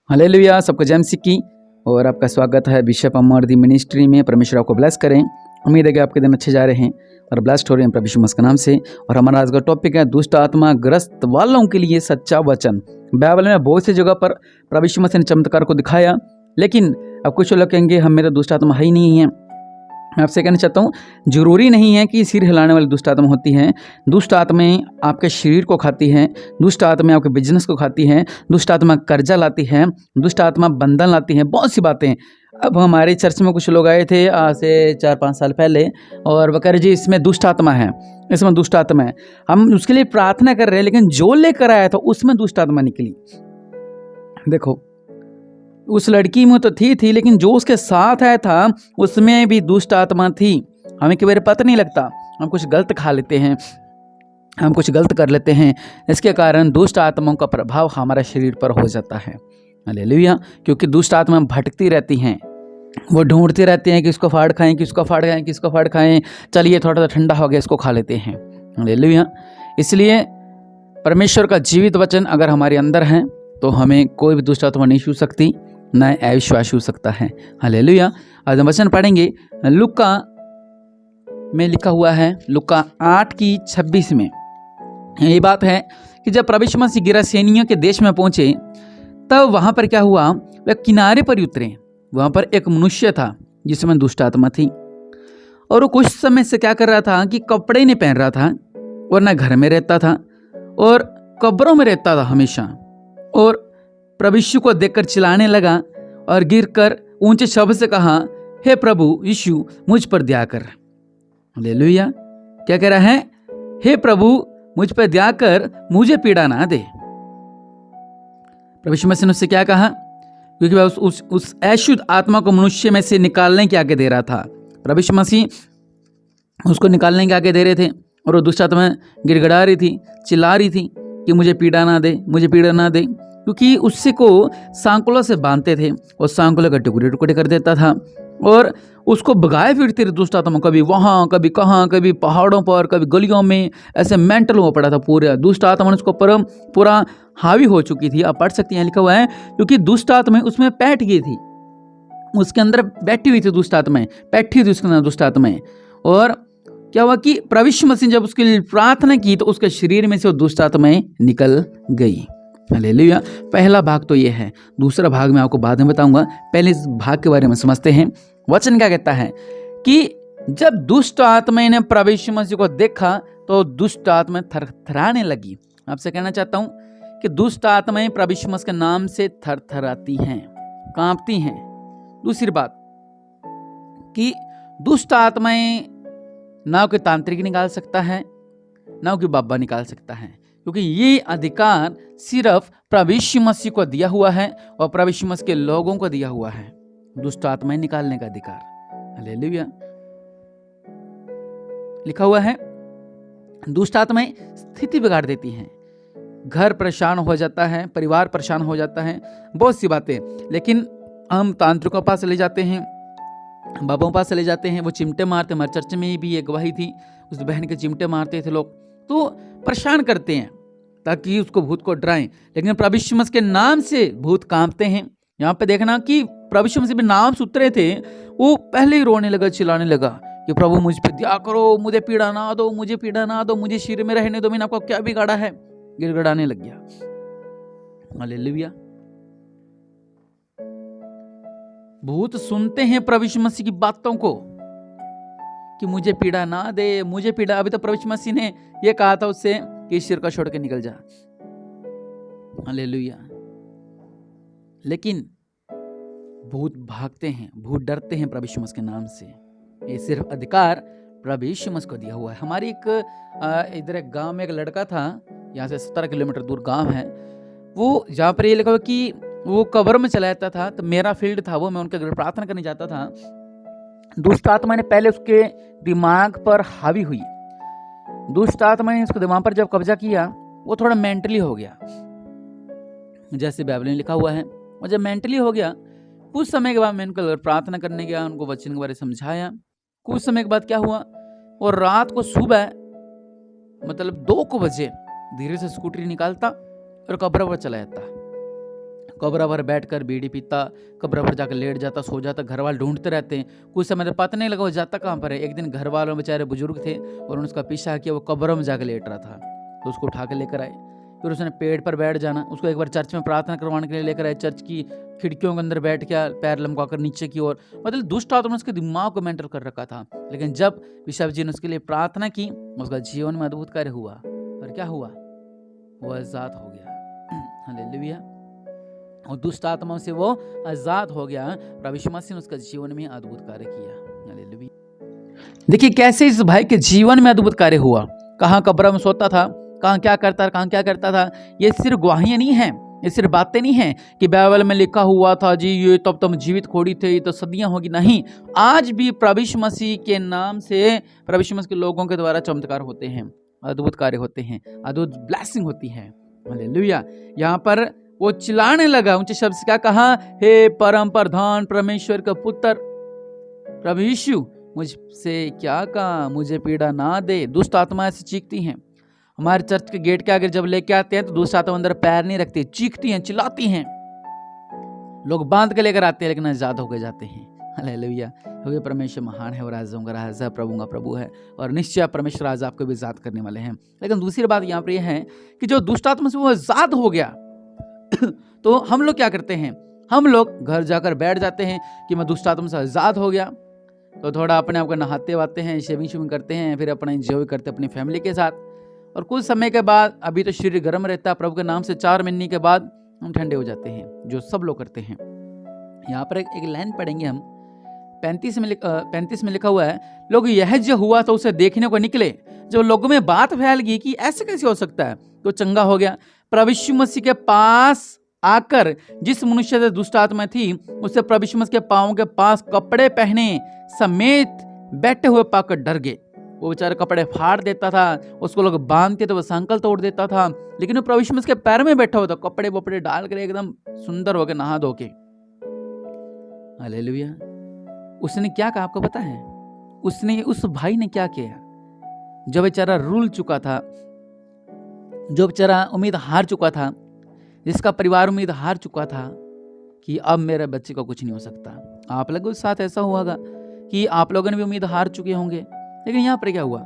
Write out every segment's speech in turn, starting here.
Hallelujah, सबको जय मसीह की। और आपका स्वागत है बिशप अमर दी मिनिस्ट्री में। परमेश्वर आपको ब्लेस करें। उम्मीद है कि आपके दिन अच्छे जा रहे हैं और ब्लेस्ड हो रहे हैं प्रभु यीशु मसीह के नाम से। और हमारा आज का टॉपिक है दुष्ट आत्मा ग्रस्त वालों के लिए सच्चा वचन। बाइबल में बहुत सी जगह पर प्रभु यीशु मसीह ने चमत्कार को दिखाया, लेकिन अब कुछ लोग कहेंगे हम मेरा दुष्ट आत्मा है ही नहीं है। मैं आपसे कहना चाहता हूँ, जरूरी नहीं है कि सिर हिलाने वाली दुष्ट आत्मा होती हैं। दुष्ट आत्माएं आपके शरीर को खाती हैं, दुष्ट आत्माएं आपके बिजनेस को खाती हैं, दुष्ट आत्मा कर्जा लाती हैं, दुष्ट आत्मा बंधन लाती हैं, बहुत सी बातें। अब हमारे चर्च में कुछ लोग आए थे आज से 4-5 साल पहले, और वो कह रहे जी इसमें दुष्ट आत्मा है, इसमें दुष्ट आत्मा है। हम उसके लिए प्रार्थना कर रहे हैं, लेकिन जो लेकर आया था उसमें दुष्ट आत्मा निकली। देखो, उस लड़की में तो थी, लेकिन जो उसके साथ आया था उसमें भी दुष्ट आत्मा थी। हमें कई बार पता नहीं लगता, हम कुछ गलत खा लेते हैं, हम कुछ गलत कर लेते हैं, इसके कारण दुष्ट आत्माओं का प्रभाव हमारे शरीर पर हो जाता है। हालेलुया। क्योंकि दुष्ट आत्मा भटकती रहती हैं, वो ढूंढते रहते हैं कि इसको फाड़ खाएं, किसको फाड़ खाएं, किसको फाड़ खाएं। चलिए थोड़ा सा ठंडा हो गया, इसको खा लेते हैं। हालेलुया। इसलिए परमेश्वर का जीवित वचन अगर हमारे अंदर है तो हमें कोई भी दुष्ट आत्मा नहीं छू सकती, न अविश्वास हो सकता है। हालेलुया। आज हम वचन पढ़ेंगे लूका में लिखा हुआ है, लूका 8:26 में ये बात है कि जब प्रभु यीशु मसीह गिरासेनियों के देश में पहुंचे तब वहां पर क्या हुआ, वह किनारे पर उतरे। वहां पर एक मनुष्य था जिसमें दुष्ट आत्मा थी, और वो कुछ समय से क्या कर रहा था कि कपड़े नहीं पहन रहा था, और न घर में रहता था, और कब्रों में रहता था हमेशा। और प्रभु यीशु को देखकर चिल्लाने लगा और गिरकर ऊंचे शब्द से कहा, हे प्रभु यीशु मुझ पर दया कर। हालेलुया। क्या कह रहा है? हे प्रभु मुझ पर दया कर, मुझे पीड़ा ना दे। प्रभु यीशु मसीह ने उससे क्या कहा? क्योंकि वह उस अशुद्ध आत्मा को मनुष्य में से निकालने की आज्ञा दे रहा था। प्रभु यीशु मसीह उसको निकालने की आज्ञा दे रहे थे, और वो दुष्ट आत्मा गिड़गिड़ा रही थी, चिल्ला रही थी कि मुझे पीड़ा ना दे, मुझे पीड़ा ना दे। क्योंकि उससे को सांकलों से बांधते थे और सांकलों का टुकड़े टुकड़े कर देता था, और उसको भगाए फिरते थे दुष्ट आत्मा, कभी वहाँ, कभी कहाँ, कभी पहाड़ों पर, कभी गलियों में। ऐसे मेंटल हो पड़ा था पूरा। दुष्ट आत्मा उसको पर पूरा हावी हो चुकी थी। आप पढ़ सकते हैं, लिखा हुआ है, क्योंकि दुष्ट आत्मा उसमें बैठ गई थी, उसके अंदर बैठी हुई थी दुष्ट आत्माएं, बैठी थी उसके अंदर दुष्ट आत्माएं। और क्या हुआ कि प्रभु यीशु मसीह जब उसके लिए प्रार्थना की तो उसके शरीर में से वो दुष्ट आत्माएं निकल गई। हालेलुया। पहला भाग तो ये है, दूसरा भाग मैं आपको बाद में बताऊंगा। पहले इस भाग के बारे में समझते हैं। वचन क्या कहता है कि जब दुष्ट आत्मा ने प्रभु यीशु मसीह को देखा तो दुष्ट आत्मा थरथराने लगी। आपसे कहना चाहता हूं कि दुष्ट आत्माएं प्रभु यीशु मसीह के नाम से थरथराती हैं, कांपती हैं। दूसरी बात कि दुष्ट आत्माएं ना कोई तांत्रिक निकाल सकता है, ना कोई बाबा निकाल सकता है, क्योंकि ये अधिकार सिर्फ प्रभु यीशु मसीह को दिया हुआ है और प्रभु यीशु मसीह के लोगों को दिया हुआ है, दुष्ट आत्माएं निकालने का अधिकार। हालेलुया। लिखा हुआ है दुष्ट आत्माएं स्थिति बिगाड़ देती हैं, घर परेशान हो जाता है, परिवार परेशान हो जाता है, बहुत सी बातें। लेकिन हम तांत्रिकों के पास चले जाते हैं, बाबों के पास चले जाते हैं, वो चिमटे मारते। हमारे चर्च में भी एक गवाही थी, उस बहन के चिमटे मारते थे लोग, तो परेशान करते हैं ताकि उसको भूत को डराएं। लेकिन प्रभु यीशु मसीह के नाम से भूत कांपते हैं। यहाँ पे देखना कि प्रभु यीशु मसीह नाम से उतरे थे, वो पहले ही रोने लगा, चिल्लाने लगा कि प्रभु मुझ पे दया करो, मुझे पीड़ा ना दो, मुझे पीड़ा ना दो, मुझे शरीर में रहने दो, मैंने आपको क्या बिगाड़ा है। गिड़गिड़ाने लग गया। हालेलुया। भूत सुनते हैं प्रभु यीशु मसीह की बातों को कि मुझे पीड़ा ना दे, मुझे पीड़ा। अभी तो प्रभु यीशु मसीह ने यह कहा था उससे कि सिर का छोड़ के निकल जा। हालेलुया। लेकिन भूत भागते हैं, भूत डरते हैं प्रभु यीशु मसीह के नाम से। ये सिर्फ अधिकार प्रभु यीशु मसीह को दिया हुआ है। हमारी इधर एक गांव में एक लड़का था, यहाँ से 17 किलोमीटर दूर गांव है, वो जहाँ पर ये लिखा हुआ कि वो कब्र में चला जाता था। तो मेरा फील्ड था वो, मैं उनके घर प्रार्थना करने जाता था। दुष्ट आत्मा ने पहले उसके दिमाग पर हावी हुई। दुष्ट आत्मा ने उसके दिमाग पर जब कब्जा किया, वो थोड़ा मेंटली हो गया, जैसे बाइबल में लिखा हुआ है। और जब मेंटली हो गया, कुछ समय के बाद मैं उनके घर प्रार्थना करने गया, उनको वचन के बारे में समझाया, कुछ समय के बाद क्या हुआ, और रात को सुबह मतलब 2 बजे धीरे से स्कूटरी निकालता और कब्र पर चला जाता। कब्र पर बैठकर बीड़ी पीता, कब्र पर जाकर लेट जाता, सो जाता। घर वाले ढूंढते रहते हैं, कुछ समय तक पता नहीं लगा वो जाता कहाँ पर है। एक दिन घर वालों बेचारे बुजुर्ग थे और उन्होंने उसका पीछा किया, वो कब्र में जाकर लेट रहा था, तो उसको उठा के लेकर आए। फिर उसने पेड़ पर बैठ जाना, उसको एक बार चर्च में प्रार्थना करवाने के लिए लेकर आए। चर्च की खिड़कियों के अंदर बैठ के पैर लमकाकर नीचे की ओर, मतलब दुष्ट आत्मा ने उसके दिमाग को मेंटल कर रखा था। लेकिन जब बिशप जी ने उसके लिए प्रार्थना की, उसका जीवन में अद्भुत कार्य हुआ। और क्या हुआ, वो आजाद हो गया। हालेलुया। और दुष्ट आत्माओं से वो आजाद हो गया। प्रभु यीशु मसीह ने उसका जीवन में अद्भुत कार्य किया। हालेलुया। देखिए कैसे इस भाई के जीवन में अद्भुत कार्य हुआ। कहाँ कब्र में सोता था, कहाँ क्या करता था। ये सिर्फ गवाहियां नहीं है, ये सिर्फ बातें नहीं है कि बाइबल में लिखा हुआ था जी ये तब तुम जीवित खोड़ी थे, ये तो सदियां होगी। नहीं, आज भी प्रभु यीशु मसीह के नाम से प्रभु यीशु मसीह के लोगों के द्वारा चमत्कार होते हैं, अद्भुत कार्य होते हैं, अद्भुत ब्लेसिंग होती है। हालेलुया। यहाँ पर वो चिल्लाने लगा ऊंचे शब्द से, क्या कहा, हे परम प्रधान परमेश्वर का पुत्र प्रभु यीशु, मुझसे क्या कहा, मुझे पीड़ा ना दे। दुष्ट आत्मा ऐसे चीखती हैं। हमारे चर्च के गेट के आगे जब लेके आते हैं तो दुष्ट आत्मा अंदर पैर नहीं रखती, चीखती हैं, चिल्लाती हैं। लोग बांध के लेकर आते हैं लेकिन आजाद होकर जाते हैं। हालेलुया। क्योंकि परमेश्वर महान है और राजाओं का राजा, प्रभु का प्रभु है, और निश्चय परमेश्वर आज आपको भी आजाद करने वाले हैं। लेकिन दूसरी बात यहाँ पर यह है कि जो दुष्ट आत्मा से वो आजाद हो गया तो हम लोग क्या करते हैं, हम लोग घर जाकर बैठ जाते हैं कि मैं दुष्ट आत्मा से आजाद हो गया, तो थोड़ा अपने आप को नहाते वाते हैं, शेविंग करते हैं, फिर अपना एंजॉय करते हैं अपनी फैमिली के साथ। और कुछ समय के बाद, अभी तो शरीर गर्म रहता है प्रभु के नाम से, 4 महीने के बाद हम ठंडे हो जाते हैं, जो सब लोग करते हैं। यहाँ पर एक लाइन पढ़ेंगे हम, 35 में लिखा हुआ है, लोग यह जो हुआ तो उसे देखने को निकले। जब लोगों में बात फैल गई कि ऐसे कैसे हो सकता है, तो चंगा हो गया। प्रभु यीशु मसीह के पास आकर जिस मनुष्य से दुष्ट आत्मा थी, उससे प्रभु यीशु मसीह के पांवों के पास कपड़े पहने समेत बैठे हुए पाकर डर गए। वो बेचारा कपड़े फाड़ देता था, उसको लोग बांधते तो वो संकल तोड़ देता था, लेकिन वो प्रभु यीशु मसीह के पैर में बैठा हुआ था, कपड़े वपड़े डाल कर एकदम सुंदर होकर नहा धो के। हालेलुया। उसने क्या कहा आपको पता है? उस भाई ने क्या किया? जो बेचारा रुल चुका था, जो बेचारा उम्मीद हार चुका था, जिसका परिवार उम्मीद हार चुका था कि अब मेरे बच्चे को कुछ नहीं हो सकता। आप लोगों के साथ ऐसा हुआगा कि आप लोगों ने भी उम्मीद हार चुके होंगे। लेकिन यहाँ पर क्या हुआ,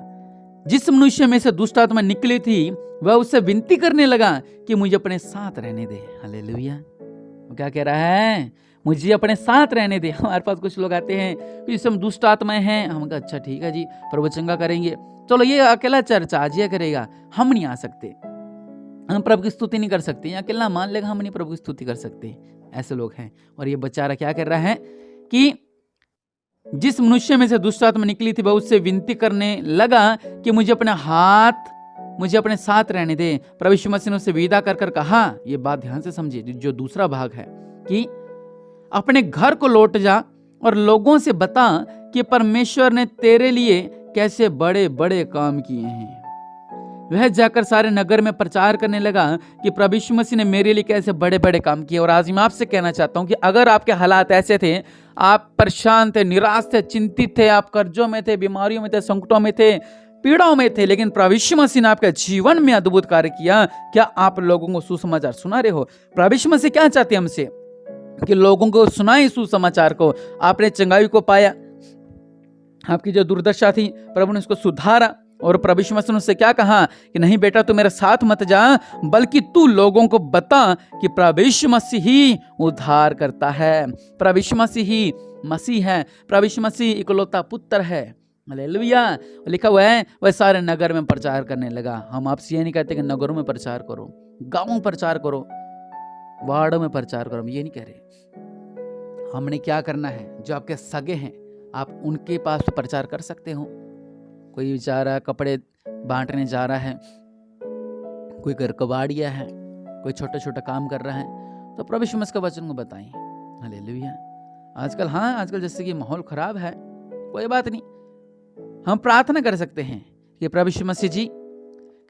जिस मनुष्य में से दुष्ट आत्मा निकली थी वह उससे विनती करने लगा कि मुझे अपने साथ रहने दे। हालेलुया। वो क्या कह रहा है, मुझे अपने साथ रहने दे। हमारे पास कुछ लोग आते हैं कि इस समय दुष्ट आत्माएं हैं, हम कहा अच्छा ठीक है जी, प्रभु चंगा करेंगे, चलो ये अकेला चर्च आज ये करेगा, हम नहीं आ सकते, हम प्रभु की स्तुति नहीं कर सकते, या अकेला मान लेगा, हम नहीं प्रभु की स्तुति कर सकते। ऐसे लोग हैं। और ये बेचारा क्या कर रहा है कि जिस मनुष्य में से दुष्ट आत्मा निकली थी वह उससे विनती करने लगा कि मुझे अपने साथ रहने दे। प्रभु यीशु मसीह ने उससे विदा कर कहा, ये बात ध्यान से समझिए, जो दूसरा भाग है, कि अपने घर को लौट जा और लोगों से बता कि परमेश्वर ने तेरे लिए कैसे बड़े बड़े काम किए हैं। वह जाकर सारे नगर में प्रचार करने लगा कि प्रभु यीशु मसीह ने मेरे लिए कैसे बड़े बड़े काम किए। और आज मैं आपसे कहना चाहता हूं कि अगर आपके हालात ऐसे थे, आप परेशान थे, निराश थे, चिंतित थे, आप कर्जों में थे, बीमारियों में थे, संकटों में थे, पीड़ाओं में थे, लेकिन प्रभु यीशु मसीह ने आपके जीवन में अद्भुत कार्य किया, क्या आप लोगों को सुसमाचार सुना रहे हो? प्रभु यीशु मसीह क्या चाहते हैं हमसे कि लोगों को सुनाएं सुसमाचार को। आपने चंगाई को पाया, आपकी जो दुर्दशा थी प्रभु ने उसको सुधारा, और प्रभु यीशु मसीह ने उससे क्या कहा कि नहीं बेटा तू मेरे साथ मत जा, बल्कि तू लोगों को बता कि प्रभु यीशु मसीह ही उद्धार करता है, प्रभु यीशु मसीह ही मसीह है, प्रभु यीशु मसीह इकलौता पुत्र है। हालेलुया। लिखा हुआ है वह सारे नगर में प्रचार करने लगा। हम आपसे ये नहीं कहते कि नगरों में प्रचार करो, गांवों में प्रचार करो, वार्डों में प्रचार करो, हम ये नहीं कह रहे। हमने क्या करना है, जो आपके सगे हैं आप उनके पास तो प्रचार कर सकते हो। कोई बेचारा कपड़े बांटने जा रहा है, कोई घर कबाड़िया है, कोई छोटा छोटा काम कर रहा है, तो प्रभु यीशु मसीह का वचन को बताएं। हालेलुया। आजकल जैसे कि माहौल खराब है, कोई बात नहीं, हम प्रार्थना कर सकते हैं कि प्रभु यीशु मसीह जी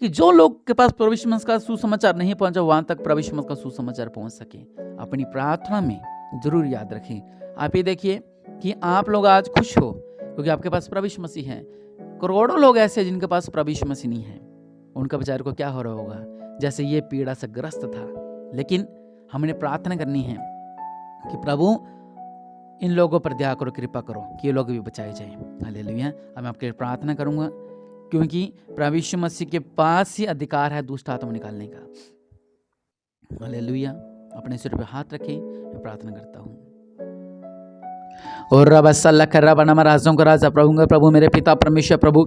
कि जो लोग के पास प्रभु यीशु मसीह का सुसमाचार नहीं पहुंचा वहां तक प्रभु यीशु मसीह का सुसमाचार पहुंच सके। अपनी प्रार्थना में जरूर याद रखें। आप ये देखिए कि आप लोग आज खुश हो क्योंकि आपके पास प्रभु यीशु मसीह है। करोड़ों लोग ऐसे हैं जिनके पास प्रभु यीशु मसीह नहीं है। उनका बेचारे को क्या हो रहा होगा, जैसे ये पीड़ा से ग्रस्त था। लेकिन हमने प्रार्थना करनी है कि प्रभु इन लोगों पर दया करो, कृपा करो कि ये लोग भी बचाए जाएं। हालेलुया। अब मैं आपके लिए प्रार्थना करूंगा, क्योंकि प्रभु यीशु मसीह के पास ही अधिकार है दुष्ट आत्मा निकालने का। हालेलुया। अपने सिर पे हाथ रखें, मैं प्रार्थना करता हूँ। और रब अल्लाह कर रब नम राजों का राजा प्रभु मेरे पिता परमेश्वर प्रभु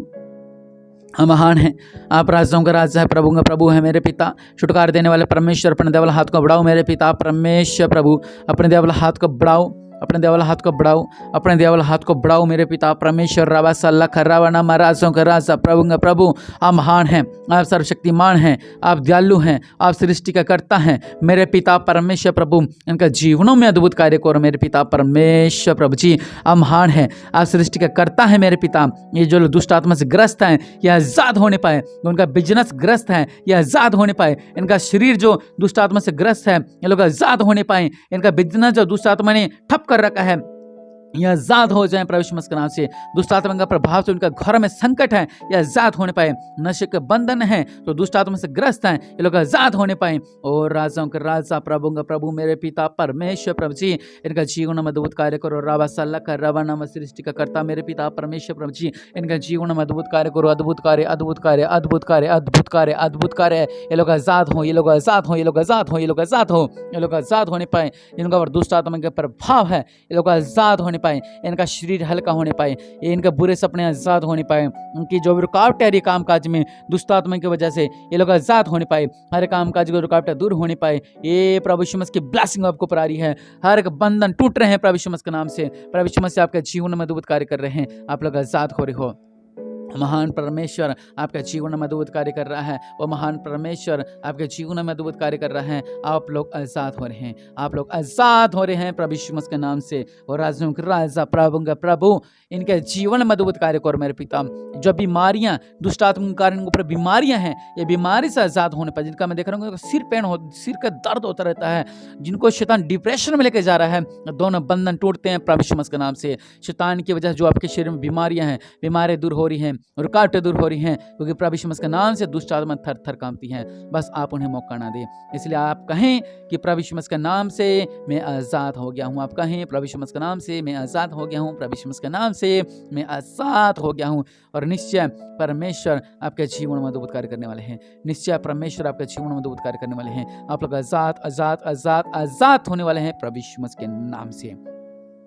हम महान हैं। आप राजाओं का राजा है, प्रभु का प्रभु है मेरे पिता। छुटकारा देने वाले परमेश्वर, अपने देवल हाथ को बढ़ाओ मेरे पिता परमेश्वर प्रभु। अपने देवल हाथ को बढ़ाओ, अपने देवल हाथ को बढ़ाओ, अपने देवल हाथ को बढ़ाओ मेरे पिता परमेश्वर। रबा सल्ला खर्रावा नाम राजों का राजा प्रभु का प्रभु। आप महान हैं, आप सर्वशक्तिमान हैं, आप दयालु हैं, आप सृष्टि का कर्ता हैं मेरे पिता परमेश्वर प्रभु। इनका जीवनों में अद्भुत कार्य करो मेरे पिता परमेश्वर प्रभु जी। आप महान हैं, आप सृष्टि का कर्ता है मेरे पिता। ये जो लोग दुष्ट आत्मा से ग्रस्त हैं ये आज़ाद होने पाए, उनका बिजनेस ग्रस्त है ये आज़ाद होने पाए, इनका शरीर जो दुष्ट आत्मा से ग्रस्त है ये लोग आज़ाद होने पाए, इनका बिजनेस जो दुष्ट आत्मा ने ठप कर रखा है ये आज़ाद हो जाए प्रभु यीशु मसीह के नाम से। दुष्ट आत्मा का प्रभाव से उनका घर में संकट है ये आज़ाद होने पाए, नशे के बंधन है तो दुष्ट आत्मा से ग्रस्त हैं ये लोग आज़ाद होने पाए। और राजाओं के राजा प्रभु का प्रभु मेरे पिता परमेश्वर प्रभु जी, इनका जीवन में अद्भुत कार्य करो। रावा सल्ला का रवा नाम सृष्टि का कर्ता मेरे पिता परमेश्वर प्रभु जी, इनका जीवन में अद्भुत कार्य करो। अद्भुत कार्य, अद्भुत कार्य, अद्भुत कार्य, अद्भुत कार्य, अद्भुत कार्य। ये लोग आज़ाद हो, ये लोग आज़ाद हो, ये लोग आज़ाद हो, ये लोग आज़ाद हो, ये लोग आज़ाद होने पाए। जिनका दुष्ट आत्मा का प्रभाव है ये लोग आज़ाद होने पाए, इनका शरीर हल्का होने पाए, ये इनके बुरे सपने आज़ाद होने पाए, उनकी जो भी रुकावट है काम काज में दुष्ट आत्मा की वजह से ये लोग आज़ाद होने पाए, हर काम काज की रुकावटें दूर होने पाए। ये प्रभु यीशु मसीह की ब्लेसिंग आपको पर आ रही है, हर एक बंधन टूट रहे हैं प्रभु यीशु मसीह के नाम से। प्रभु यीशु मसीह आपके जीवन में अद्भुत कार्य कर रहे हैं, आप लोग आज़ाद हो रहे हो। महान परमेश्वर आपके जीवन में अद्भुत कार्य कर रहा है, वो महान परमेश्वर आपके जीवन में अद्भुत कार्य कर रहा है। आप लोग आज़ाद हो रहे हैं, आप लोग आज़ाद हो रहे हैं प्रभु यीशु मसीह के नाम से। और राजाओं के राजा प्रभु का प्रभु, इनके जीवन में अद्भुत कार्य करो मेरे पिता। जो बीमारियां दुष्ट आत्मा के कारण ऊपर बीमारियां हैं ये बीमारी से आज़ाद होने पर, जिनका मैं देख रहा हूँ सिर पेन हो, सिर का दर्द होता रहता है, जिनको शैतान डिप्रेशन में लेके जा रहा है, दोनों बंधन टूटते हैं प्रभु यीशु मसीह के नाम से। शैतान की वजह से जो आपके शरीर में बीमारियां हैं, बीमारियां दूर हो रही हैं, रुकावटें दूर हो रही हैं, क्योंकि प्रभु यीशु मसीह के नाम से दुष्ट आत्मा थर थर कांपती हैं। बस आप उन्हें मौका ना दें, इसलिए आप कहें कि प्रभु यीशु मसीह के नाम से मैं आज़ाद हो गया हूँ। आप कहें प्रभु यीशु मसीह के नाम से मैं आज़ाद हो गया हूँ, प्रभु यीशु मसीह के नाम से मैं आज़ाद हो गया हूँ। और निश्चय परमेश्वर आपके जीवन में अद्भुत कार्य करने वाले हैं, निश्चय परमेश्वर आपके जीवन में अद्भुत कार्य करने वाले हैं। आप लोग आज़ाद आज़ाद आज़ाद आज़ाद होने वाले हैं प्रभु यीशु मसीह के नाम से।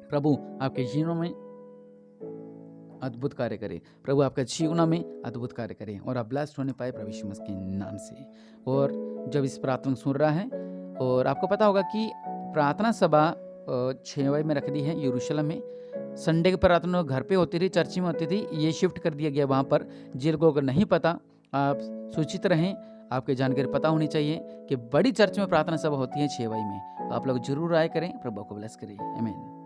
प्रभु आपके जीवन में अद्भुत कार्य करे, प्रभु आपका जीवन में अद्भुत कार्य करे और आप ब्लेस्ड होने पाए प्रभु यीशु मसीह के नाम से। और जब इस प्रार्थना सुन रहा है, और आपको पता होगा कि प्रार्थना सभा 6 बजे में रख दी है यरूशलेम में। संडे की प्रार्थना घर पे होती थी, चर्च में होती थी, ये शिफ्ट कर दिया गया वहाँ पर। जिन लोगों को नहीं पता आप सूचित रहें, आपके जानकारी पता होनी चाहिए कि बड़ी चर्च में प्रार्थना सभा होती है 6 बजे में, तो आप लोग जरूर आए करें। प्रभु को ब्लेस करें। आमीन।